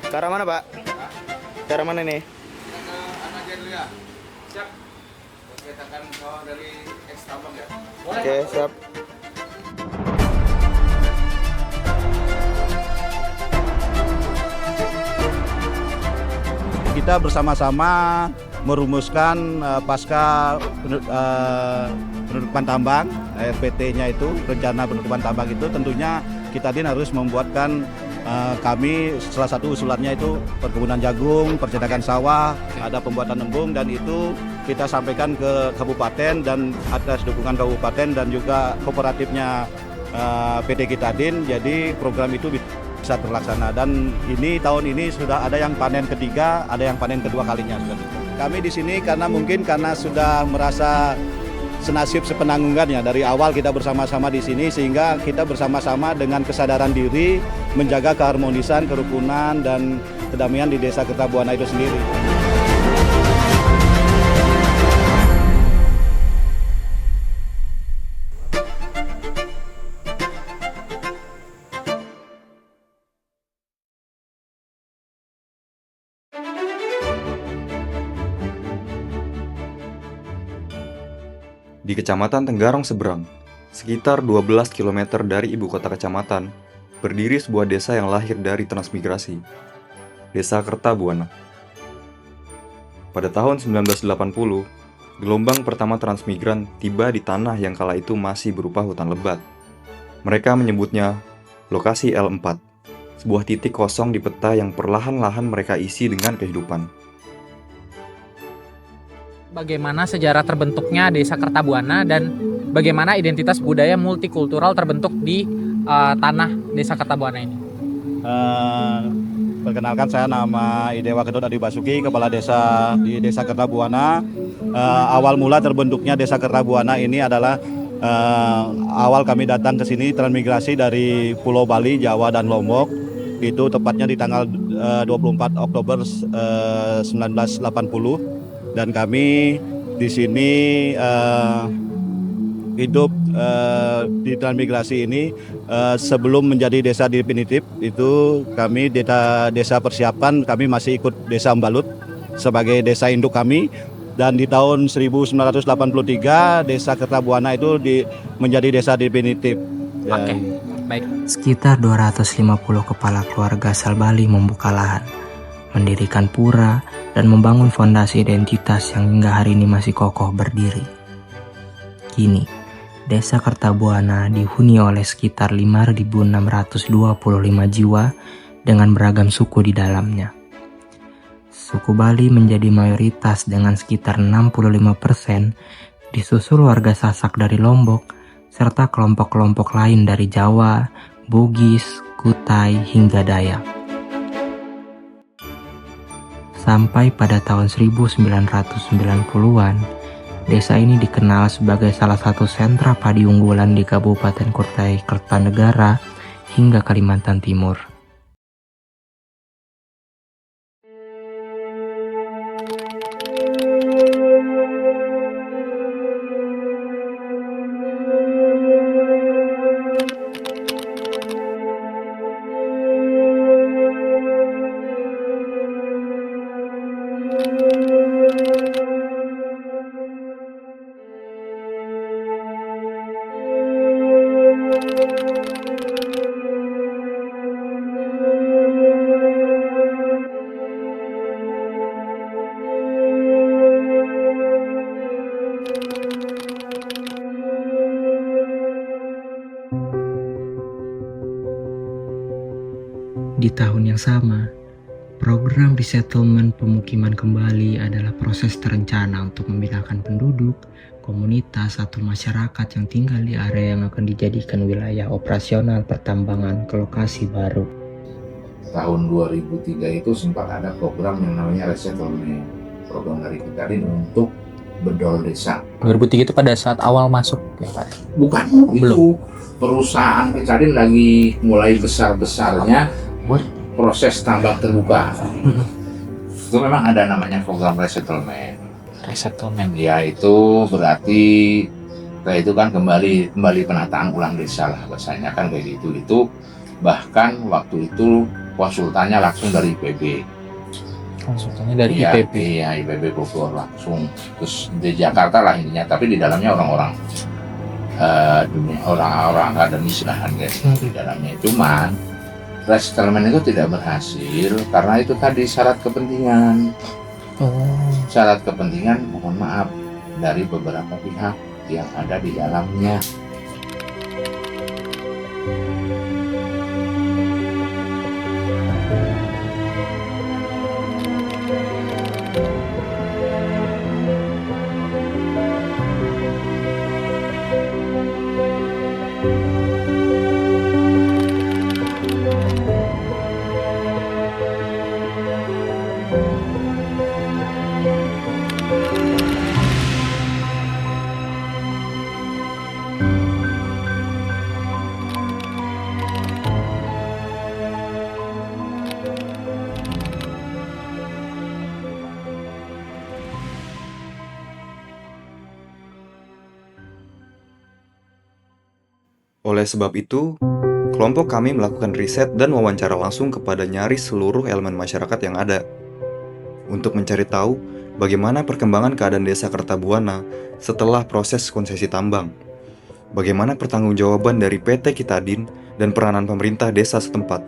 Ke arah mana, Pak? Ke arah mana nih? Anak aja dulu ya. Siap. Kita akan bawa dari Tambang ya. Oke, siap. Kita bersama-sama merumuskan pasca penutupan tambang, RPT-nya itu, rencana penutupan tambang itu tentunya kita harus membuatkan kami salah satu usulannya itu perkebunan jagung, percetakan sawah, ada pembuatan embung, dan itu kita sampaikan ke kabupaten dan atas dukungan kabupaten dan juga kooperatifnya PT Kitadin, jadi program itu bisa terlaksana. Dan ini tahun ini sudah ada yang panen ketiga, ada yang panen kedua kalinya sudah. Kami di sini karena sudah merasa senasib sepenanggungannya dari awal kita bersama-sama di sini, sehingga kita bersama-sama dengan kesadaran diri menjaga keharmonisan, kerukunan dan kedamaian di Desa Kertabuana itu sendiri. Di Kecamatan Tenggarong Seberang, sekitar 12 km dari ibu kota kecamatan, berdiri sebuah desa yang lahir dari transmigrasi, Desa Kertabuana. Pada tahun 1980, gelombang pertama transmigran tiba di tanah yang kala itu masih berupa hutan lebat. Mereka menyebutnya lokasi L4, sebuah titik kosong di peta yang perlahan-lahan mereka isi dengan kehidupan. Bagaimana sejarah terbentuknya Desa Kertabuana dan bagaimana identitas budaya multikultural terbentuk di tanah Desa Kertabuana ini. Perkenalkan, saya nama Idewa Ketut Adi Basuki, Kepala Desa di Desa Kertabuana. Awal mula terbentuknya Desa Kertabuana ini adalah awal kami datang ke sini transmigrasi dari Pulau Bali, Jawa, dan Lombok. Itu tepatnya di tanggal 24 Oktober 1980. Dan kami di sini hidup di transmigrasi ini sebelum menjadi desa definitif. Itu kami desa persiapan, kami masih ikut Desa Embalut sebagai desa induk kami. Dan di tahun 1983 Desa Kertabuana itu menjadi desa definitif. Oke, baik. Sekitar 250 kepala keluarga asal Bali membuka lahan, mendirikan pura, dan membangun fondasi identitas yang hingga hari ini masih kokoh berdiri. Kini, Desa Kertabuana dihuni oleh sekitar 5.625 jiwa dengan beragam suku di dalamnya. Suku Bali menjadi mayoritas dengan sekitar 65%, disusul warga Sasak dari Lombok, serta kelompok-kelompok lain dari Jawa, Bugis, Kutai, hingga Dayak. Sampai pada tahun 1990-an, desa ini dikenal sebagai salah satu sentra padi unggulan di Kabupaten Kutai Kartanegara hingga Kalimantan Timur. Di tahun yang sama, program resettlement pemukiman kembali adalah proses terencana untuk memindahkan penduduk, komunitas, atau masyarakat yang tinggal di area yang akan dijadikan wilayah operasional pertambangan ke lokasi baru. Tahun 2003 itu sempat ada program yang namanya resettlement, program dari Kitadin untuk bedol desa. 2003 itu pada saat awal masuk ya Pak? Bukan, itu perusahaan Kitadin lagi mulai besar-besarnya proses tambang terbuka. Itu memang ada namanya program resettlement. Resettlement. Ya itu berarti itu kan kembali penataan ulang desa lah bahasanya kan kayak gitu. Itu Bahkan waktu itu konsultannya langsung dari IPB. Konsultannya dari Iya, IPB. Iya, IPB Bogor langsung. Terus di Jakarta lah ininya, tapi di dalamnya orang-orang dunia, orang-orang akademis lah guys di dalamnya. Cuman resettlement itu tidak berhasil karena itu tadi syarat kepentingan. Syarat kepentingan, mohon maaf, dari beberapa pihak yang ada di dalamnya. Oleh sebab itu, kelompok kami melakukan riset dan wawancara langsung kepada nyaris seluruh elemen masyarakat yang ada untuk mencari tahu bagaimana perkembangan keadaan desa Kertabuana setelah proses konsesi tambang, bagaimana pertanggungjawaban dari PT Kitadin dan peranan pemerintah desa setempat.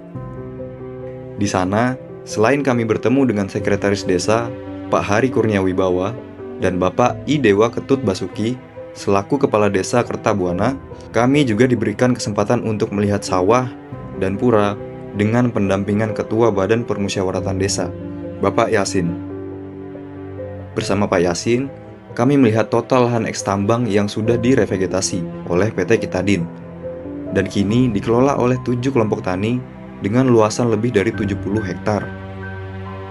Di sana, selain kami bertemu dengan Sekretaris Desa, Pak Hari Kurnia Wibawa, dan Bapak I Dewa Ketut Basuki, selaku Kepala Desa Kertabuana, kami juga diberikan kesempatan untuk melihat sawah dan pura dengan pendampingan Ketua Badan Permusyawaratan Desa, Bapak Yasin. Bersama Pak Yasin, kami melihat total lahan eks tambang yang sudah direvegetasi oleh PT Kitadin, dan kini dikelola oleh 7 kelompok tani dengan luasan lebih dari 70 hektar.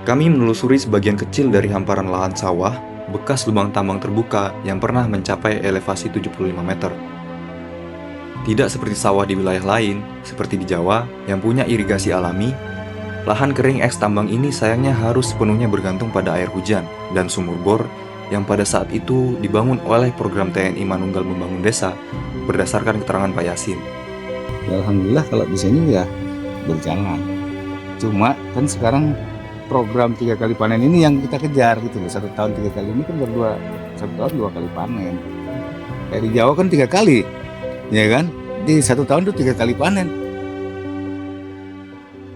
Kami menelusuri sebagian kecil dari hamparan lahan sawah bekas lubang tambang terbuka yang pernah mencapai elevasi 75 meter. Tidak seperti sawah di wilayah lain, seperti di Jawa, yang punya irigasi alami, lahan kering eks tambang ini sayangnya harus sepenuhnya bergantung pada air hujan dan sumur bor yang pada saat itu dibangun oleh program TNI Manunggal Membangun Desa berdasarkan keterangan Pak Yasin. Ya, alhamdulillah kalau di sini ya berjalan. Cuma kan sekarang program 3 kali panen ini yang kita kejar gitu loh. 1 tahun 3 kali ini kan berdua, 1 tahun 2 kali panen. Kayak di Jawa kan 3 kali, ya kan? Di 1 tahun itu 3 kali panen.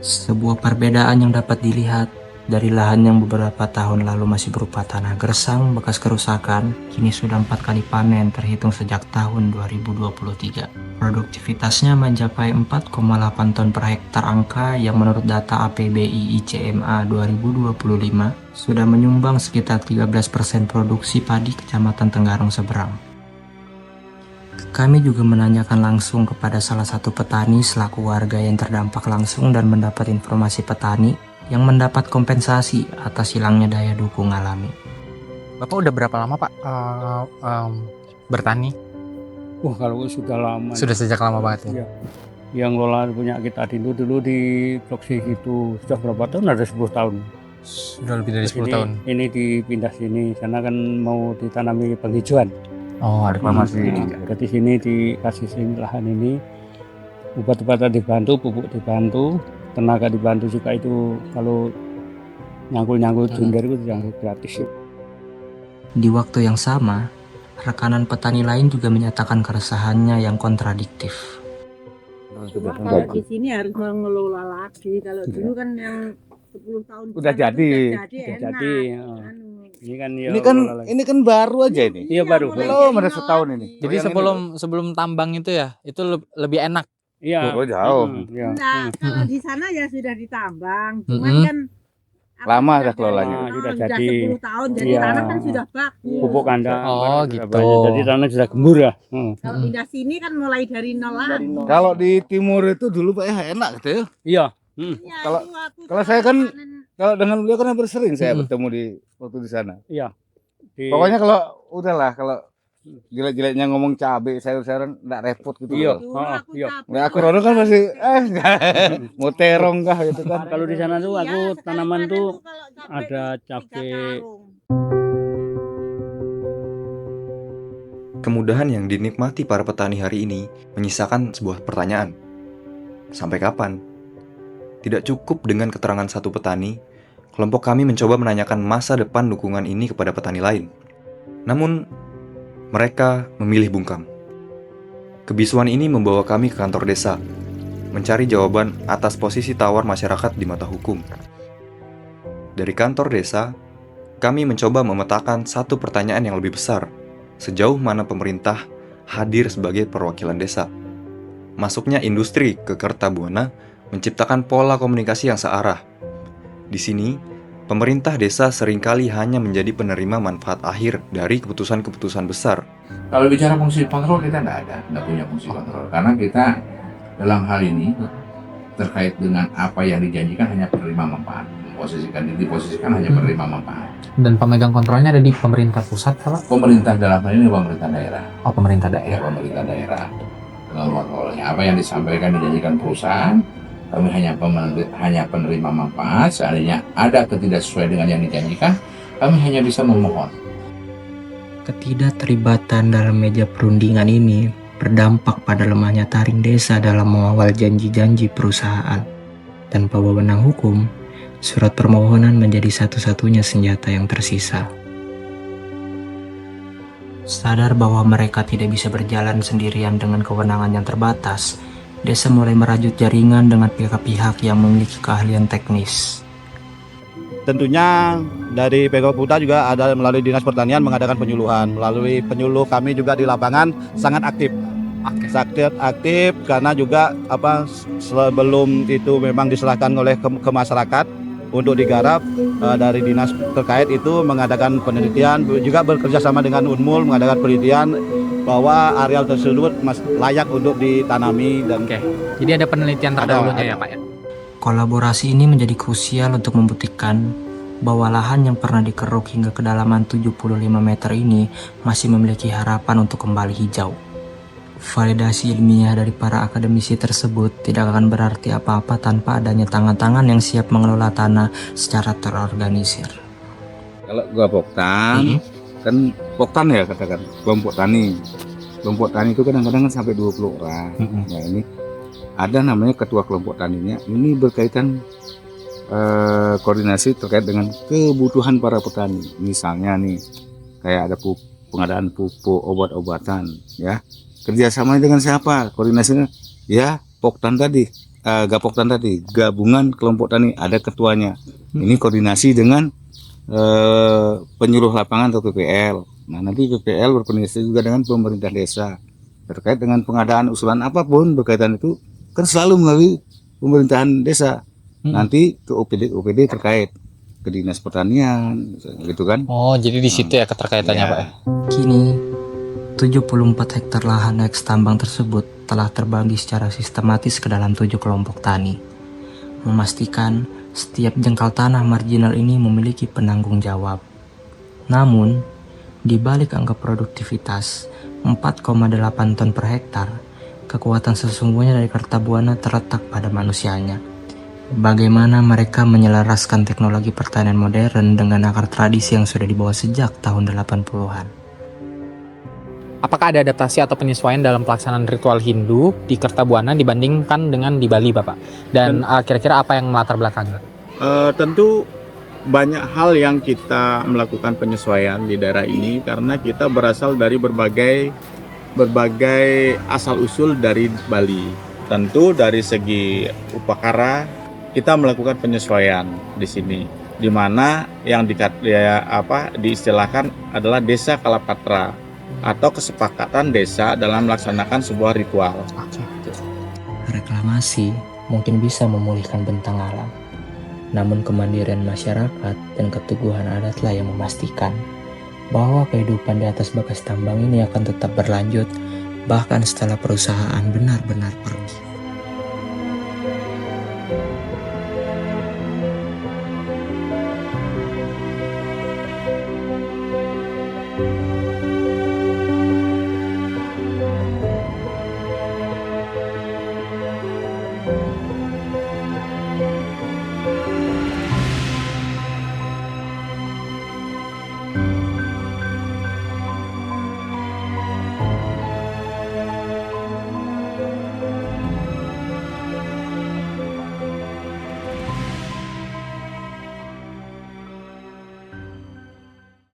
Sebuah perbedaan yang dapat dilihat dari lahan yang beberapa tahun lalu masih berupa tanah gersang bekas kerusakan, kini sudah 4 kali panen terhitung sejak tahun 2023. Produktivitasnya mencapai 4,8 ton per hektar, angka yang menurut data APBI ICMA 2025 sudah menyumbang sekitar 13% produksi padi Kecamatan Tenggarong Seberang. Kami juga menanyakan langsung kepada salah satu petani selaku warga yang terdampak langsung dan mendapat informasi petani yang mendapat kompensasi atas hilangnya daya dukung alami. Bapak udah berapa lama Pak bertani? Wah, kalau sudah lama. Sudah sejak lama banget ya? Iya. Yang ngelola punya kita dulu di Blok C itu sudah berapa tahun? Ada 10 tahun. Sudah lebih dari 10 ini, tahun. Ini dipindah sini, sana kan mau ditanami penghijauan. Oh, ada Masih. Berarti sini dikasih sini lahan ini, obat-obatan dibantu, pupuk dibantu, tenaga dibantu juga itu kalau nyangkul jundar itu yang gratis. Di waktu yang sama, rekanan petani lain juga menyatakan keresahannya yang kontradiktif. Kalau di sini harus mengelola lagi. Kalau dulu kan yang 10 tahun Udah jadi enak. Anu. Ini kan ya Ini kan baru aja ini. Iya, baru. Belum ada setahun ini. Jadi sebelum tambang itu ya, itu lebih enak. Iya. Oh, jauh. Iya. Enggak, kalau di sana ya sudah ditambang. Cuman Mm-mm. kan Lama dah kelolanya. Sudah sudah jadi. 10 tahun, jadi Iya. tanah kan sudah bagus. Pupuk kandang. Oh, sudah gitu. banyak. Jadi tanah sudah gembur ya. Kalau pindah sini kan mulai dari nol lagi. Kalau di timur itu dulu Pak ya enak gitu ya. Iya. Iya, Kalau- itu aku kalau saya kan- panen. Kalau dengan beliau kan hampir sering saya Hmm. bertemu di waktu di sana. Iya. Pokoknya kalau udahlah kalau jelek-jeleknya ngomong cabai sayur-sayuran enggak repot gitu. Iya. Dulu Oh, aku iya. capek. Nah, aku Rono kan masih mau terong kah gitu kan. Kalau di sana tuh Iya, aku sekali tanaman panen tuh kalau capek ada itu 3 cabai. karung. Kemudahan yang dinikmati para petani hari ini menyisakan sebuah pertanyaan. Sampai kapan? Tidak cukup dengan keterangan satu petani, kelompok kami mencoba menanyakan masa depan dukungan ini kepada petani lain. Namun, mereka memilih bungkam. Kebisuan ini membawa kami ke kantor desa, mencari jawaban atas posisi tawar masyarakat di mata hukum. Dari kantor desa, kami mencoba memetakan satu pertanyaan yang lebih besar, sejauh mana pemerintah hadir sebagai perwakilan desa. Masuknya industri ke Kertabuana menciptakan pola komunikasi yang searah. Di sini, pemerintah desa seringkali hanya menjadi penerima manfaat akhir dari keputusan-keputusan besar. Kalau bicara fungsi kontrol, kita nggak punya fungsi kontrol. Karena kita dalam hal ini terkait dengan apa yang dijanjikan hanya penerima manfaat. Diposisikan hanya penerima manfaat. Dan pemegang kontrolnya ada di pemerintah pusat, Pak? Pemerintah dalam hal ini pemerintah daerah. Oh, pemerintah daerah. Ya, pemerintah daerah. Kontrolnya apa yang disampaikan dijanjikan perusahaan, kami hanya penerima manfaat. Seandainya ada ketidaksesuaian dengan yang dijanjikan, kami hanya bisa memohon. Ketidakterlibatan dalam meja perundingan ini berdampak pada lemahnya taring desa dalam mengawal janji-janji perusahaan. Tanpa wewenang hukum, surat permohonan menjadi satu-satunya senjata yang tersisa. Sadar bahwa mereka tidak bisa berjalan sendirian dengan kewenangan yang terbatas, desa mulai merajut jaringan dengan pihak-pihak yang memiliki keahlian teknis. Tentunya dari Pemkab Kuta juga ada melalui Dinas Pertanian mengadakan penyuluhan. Melalui penyuluh kami juga di lapangan sangat aktif. Sangat aktif karena juga sebelum itu memang diserahkan oleh ke masyarakat untuk digarap, dari dinas terkait itu mengadakan penelitian, juga bekerja sama dengan Unmul mengadakan penelitian bahwa areal tersebut layak untuk ditanami. Dan Jadi ada penelitian terdahulunya ya Pak ya? Kolaborasi ini menjadi krusial untuk membuktikan bahwa lahan yang pernah dikeruk hingga kedalaman 75 meter ini masih memiliki harapan untuk kembali hijau. Validasi ilmiah dari para akademisi tersebut tidak akan berarti apa-apa tanpa adanya tangan-tangan yang siap mengelola tanah secara terorganisir. Kalau gua Poktan, kan Poktan ya katakan, kelompok tani. Kelompok tani itu kadang-kadang kan sampai 20 orang. Nah ini ada namanya ketua kelompok taninya. Ini berkaitan koordinasi terkait dengan kebutuhan para petani. Misalnya nih, kayak ada pengadaan pupuk, obat-obatan, ya. Kerjasama dengan siapa? Koordinasinya ya Poktan tadi, Gapoktan tadi, gabungan kelompok tani, ada ketuanya. Ini koordinasi dengan penyuluh lapangan atau PPL. Nah nanti PPL berkoordinasi juga dengan pemerintah desa terkait dengan pengadaan usulan apapun berkaitan itu kan selalu melalui pemerintahan desa. Nanti ke OPD terkait ke Dinas Pertanian gitu kan. Oh, jadi di situ ya keterkaitannya Pak ya. Kini 74 hektar lahan eks tambang tersebut telah terbagi secara sistematis ke dalam 7 kelompok tani, memastikan setiap jengkal tanah marginal ini memiliki penanggung jawab. Namun, di balik angka produktivitas 4,8 ton per hektar, kekuatan sesungguhnya dari Kertabuana terletak pada manusianya. Bagaimana mereka menyelaraskan teknologi pertanian modern dengan akar tradisi yang sudah dibawa sejak tahun 80-an. Apakah ada adaptasi atau penyesuaian dalam pelaksanaan ritual Hindu di Kertabuana dibandingkan dengan di Bali Bapak? Dan kira-kira apa yang melatar belakangnya? Tentu banyak hal yang kita melakukan penyesuaian di daerah ini karena kita berasal dari berbagai asal-usul dari Bali. Tentu dari segi upakara kita melakukan penyesuaian di sini, di mana yang diistilahkan adalah Desa Kalapatra atau kesepakatan desa dalam melaksanakan sebuah ritual. Reklamasi mungkin bisa memulihkan bentang alam, namun kemandirian masyarakat dan keteguhan adatlah yang memastikan bahwa kehidupan di atas bekas tambang ini akan tetap berlanjut bahkan setelah perusahaan benar-benar pergi.